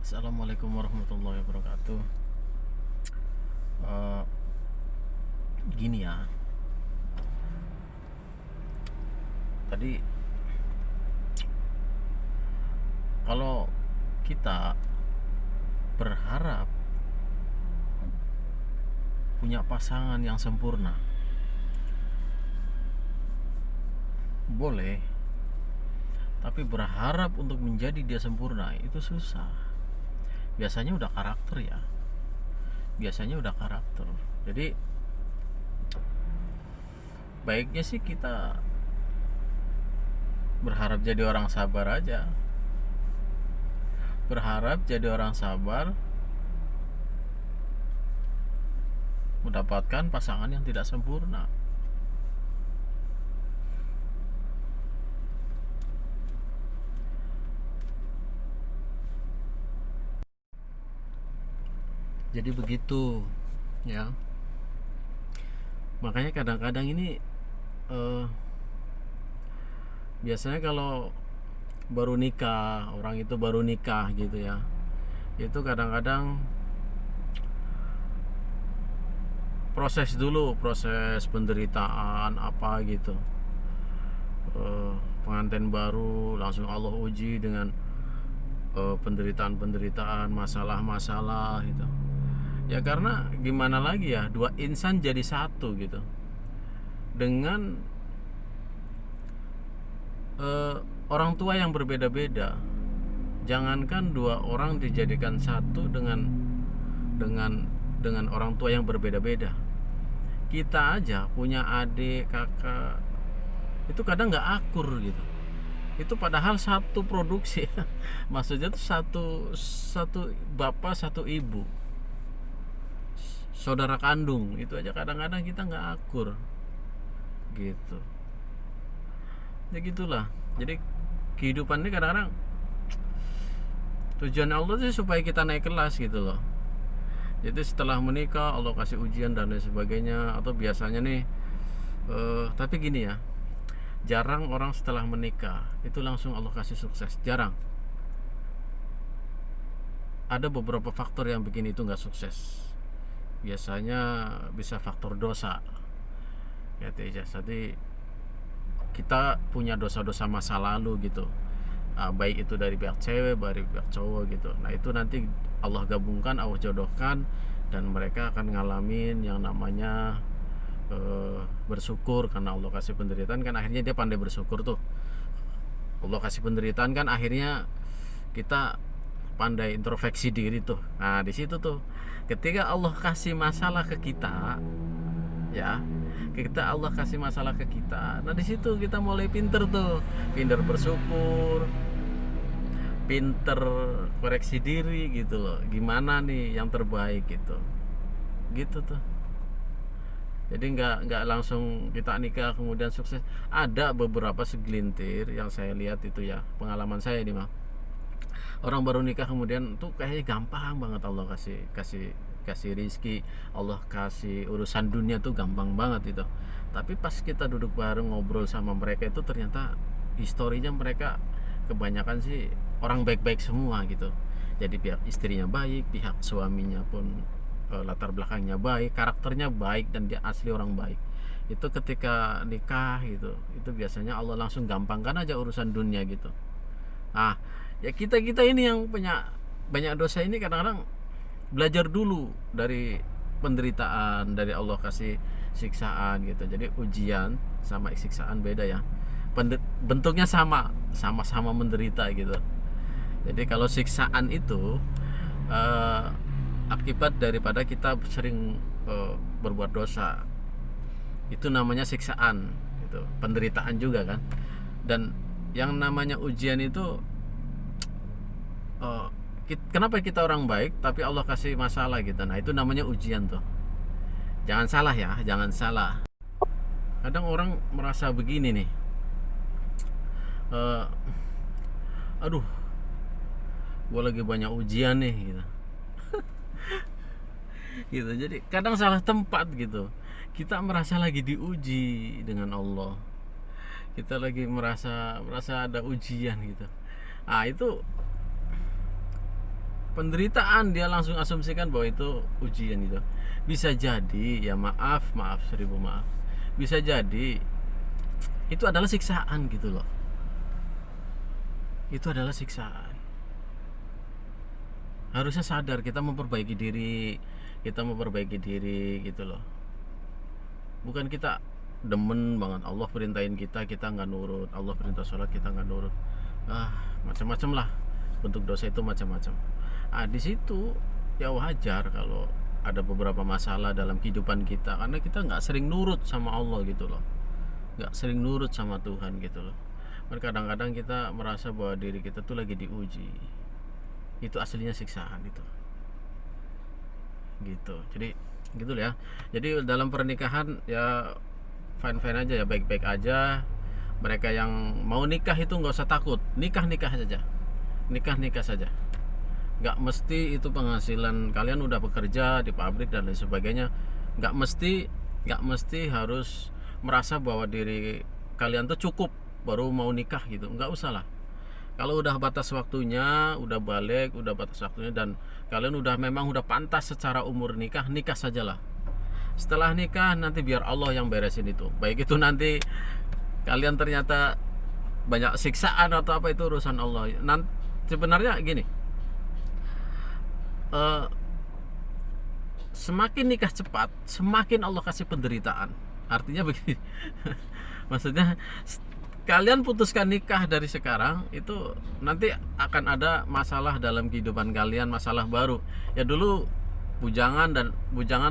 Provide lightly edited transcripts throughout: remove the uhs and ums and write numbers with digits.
Assalamualaikum warahmatullahi wabarakatuh. Eh, Gini ya, tadi kalau kita berharap punya pasangan yang sempurna, boleh, tapi berharap untuk menjadi dia sempurna itu susah. Biasanya udah karakter ya, biasanya udah karakter. Jadi baiknya sih kita berharap jadi orang sabar aja. Berharap jadi orang sabar, mendapatkan pasangan yang tidak sempurna. Jadi begitu ya. Makanya kadang-kadang ini eh, biasanya kalau baru nikah, orang itu baru nikah gitu ya, itu kadang-kadang proses penderitaan apa gitu. Pengantin baru langsung Allah uji dengan penderitaan-penderitaan, masalah-masalah gitu. Ya karena gimana lagi ya, dua insan jadi satu gitu. Dengan orang tua yang berbeda-beda. Jangankan dua orang dijadikan satu dengan dengan orang tua yang berbeda-beda. Kita aja punya adik, kakak, itu kadang nggak akur gitu. Itu padahal satu produksi. Maksudnya tuh satu satu bapak satu ibu, saudara kandung, itu aja kadang-kadang kita nggak akur gitu. Ya gitulah. Jadi kehidupan ini kadang-kadang tujuan Allah sih supaya kita naik kelas gitu loh. Jadi setelah menikah Allah kasih ujian dan lain sebagainya. Atau biasanya nih tapi gini ya, jarang orang setelah menikah itu langsung Allah kasih sukses, jarang. Ada beberapa faktor yang bikin itu nggak sukses. Biasanya bisa faktor dosa ya. Jadi kita punya dosa-dosa masa lalu gitu, baik itu dari pihak cewek, dari pihak cowok gitu. Nah itu nanti Allah gabungkan, Allah jodohkan, dan mereka akan ngalamin yang namanya bersyukur. Karena Allah kasih penderitaan kan akhirnya dia pandai bersyukur tuh. Allah kasih penderitaan kan akhirnya kita pandai introspeksi diri tuh. Nah di situ tuh, ketika Allah kasih masalah ke kita ya, kita Allah kasih masalah ke kita, nah di situ kita mulai pinter tuh, pinter bersyukur, pinter koreksi diri gitu loh, gimana nih yang terbaik gitu, gitu tuh. Jadi nggak langsung kita nikah kemudian sukses. Ada beberapa segelintir yang saya lihat itu ya, pengalaman saya ini mah, orang baru nikah kemudian tuh kayaknya gampang banget Allah kasih kasih kasih rizki, Allah kasih urusan dunia tuh gampang banget itu. Tapi pas kita duduk bareng ngobrol sama mereka itu ternyata historinya mereka kebanyakan sih orang baik-baik semua gitu. Jadi pihak istrinya baik, pihak suaminya pun latar belakangnya baik, karakternya baik, dan dia asli orang baik. Itu ketika nikah gitu, itu biasanya Allah langsung gampangkan aja urusan dunia gitu. Ah, ya kita kita ini yang punya banyak dosa ini kadang-kadang belajar dulu dari penderitaan, dari Allah kasih siksaan gitu. Jadi ujian sama siksaan beda ya. Bentuknya sama, sama-sama menderita gitu. Jadi kalau siksaan itu eh, akibat daripada kita sering berbuat dosa, itu namanya siksaan gitu, penderitaan juga kan. Dan yang namanya ujian itu eh, kenapa kita orang baik tapi Allah kasih masalah gitu, nah itu namanya ujian tuh. Jangan salah ya, jangan salah. Kadang orang merasa begini nih, eh, aduh gue lagi banyak ujian nih gitu. Gitu, jadi kadang salah tempat gitu. Kita merasa lagi diuji dengan Allah, kita lagi merasa merasa ada ujian gitu. Ah itu penderitaan dia langsung asumsikan bahwa itu ujian gitu. Bisa jadi ya maaf seribu maaf, bisa jadi itu adalah siksaan gitu loh. Itu adalah siksaan. Harusnya sadar kita memperbaiki diri gitu loh. Bukan kita demen banget Allah perintahin kita nggak nurut, Allah perintah sholat kita nggak nurut, macam-macam lah, bentuk dosa itu macam-macam. Di situ ya wajar kalau ada beberapa masalah dalam kehidupan kita, karena kita nggak sering nurut sama Allah gitu loh, nggak sering nurut sama Tuhan gitu loh. Kadang-kadang kita merasa bahwa diri kita tuh lagi diuji. Itu aslinya siksaan itu gitu. Jadi gitu ya. Jadi dalam pernikahan ya fine aja ya, baik-baik aja. Mereka yang mau nikah itu nggak usah takut, nikah saja, nikah saja. Nggak mesti itu penghasilan kalian udah bekerja di pabrik dan lain sebagainya. Nggak mesti harus merasa bahwa diri kalian tuh cukup baru mau nikah gitu. Nggak usah lah. Kalau udah batas waktunya, udah balik, udah batas waktunya, dan kalian memang udah pantas secara umur nikah sajalah. Setelah nikah nanti biar Allah yang beresin itu. Baik itu nanti kalian ternyata banyak siksaan atau apa, itu urusan Allah. Sebenarnya gini, semakin nikah cepat, semakin Allah kasih penderitaan. Artinya begini, maksudnya kalian putuskan nikah dari sekarang, itu nanti akan ada masalah dalam kehidupan kalian, masalah baru. Ya dulu bujangan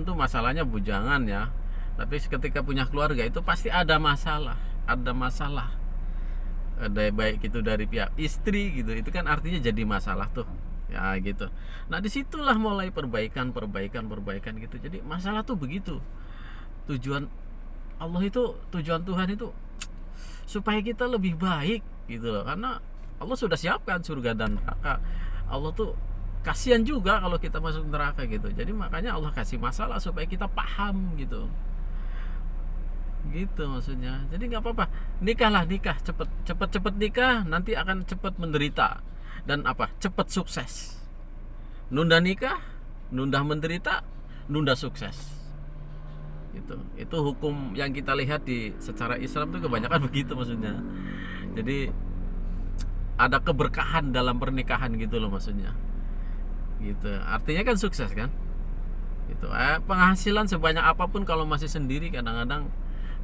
tuh masalahnya bujangan ya. Tapi ketika punya keluarga itu pasti ada masalah. Ada baik itu dari pihak istri gitu. Itu kan artinya jadi masalah tuh. Ya gitu. Nah, disitulah mulai perbaikan gitu. Jadi masalah tuh begitu. Tujuan Tuhan itu supaya kita lebih baik gitu loh, karena Allah sudah siapkan surga dan neraka. Allah tuh kasihan juga kalau kita masuk neraka gitu. Jadi makanya Allah kasih masalah supaya kita paham gitu maksudnya. Jadi nggak apa-apa, nikah cepet nikah, nanti akan cepet menderita dan cepet sukses. Nunda nikah, nunda menderita, nunda sukses. Itu hukum yang kita lihat secara Islam tuh kebanyakan begitu maksudnya. Jadi ada keberkahan dalam pernikahan gitu loh maksudnya. Gitu. Artinya kan sukses kan? Gitu. Penghasilan sebanyak apapun kalau masih sendiri kadang-kadang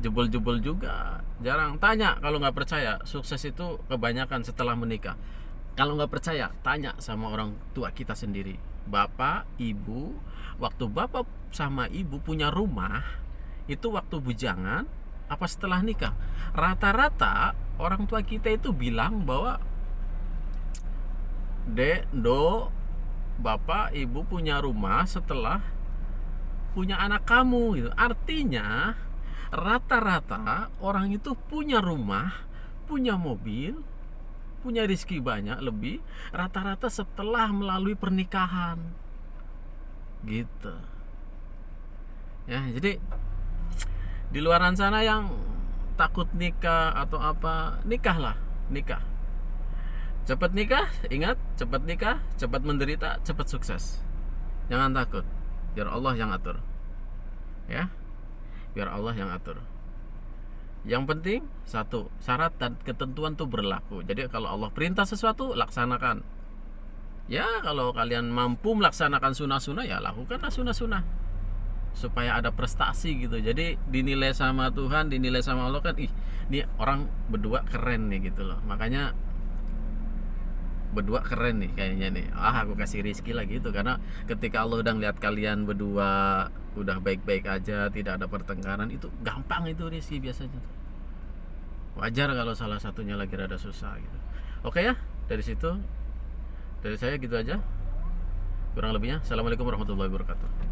jebol-jebol juga. Jarang. Tanya kalau nggak percaya, sukses itu kebanyakan setelah menikah. Kalau nggak percaya, tanya sama orang tua kita sendiri. Bapak, ibu, waktu bapak sama ibu punya rumah, itu waktu bujangan apa setelah nikah? Rata-rata orang tua kita itu bilang bahwa bapak ibu punya rumah setelah punya anak kamu gitu. Artinya rata-rata orang itu punya rumah, punya mobil, punya rezeki banyak lebih, rata-rata setelah melalui pernikahan gitu ya. Jadi di luaran sana yang takut nikah atau apa, nikah cepat nikah, ingat, cepat nikah, cepat menderita, cepat sukses. Jangan takut, biar Allah yang atur ya, biar Allah yang atur. Yang penting satu, syarat dan ketentuan tuh berlaku. Jadi kalau Allah perintah sesuatu, laksanakan ya. Kalau kalian mampu melaksanakan sunnah-sunnah, ya lakukanlah sunnah-sunnah supaya ada prestasi gitu. Jadi dinilai sama Tuhan, dinilai sama Allah kan, ini orang berdua keren nih gitu loh. Makanya berdua keren nih kayaknya nih, aku kasih rezeki lagi gitu. Karena ketika Allah udah ngeliat kalian berdua udah baik-baik aja, tidak ada pertengkaran, itu gampang itu rezeki biasanya tuh. Wajar kalau salah satunya lagi rada susah gitu. Oke ya, dari situ dari saya gitu aja kurang lebihnya. Assalamualaikum warahmatullahi wabarakatuh.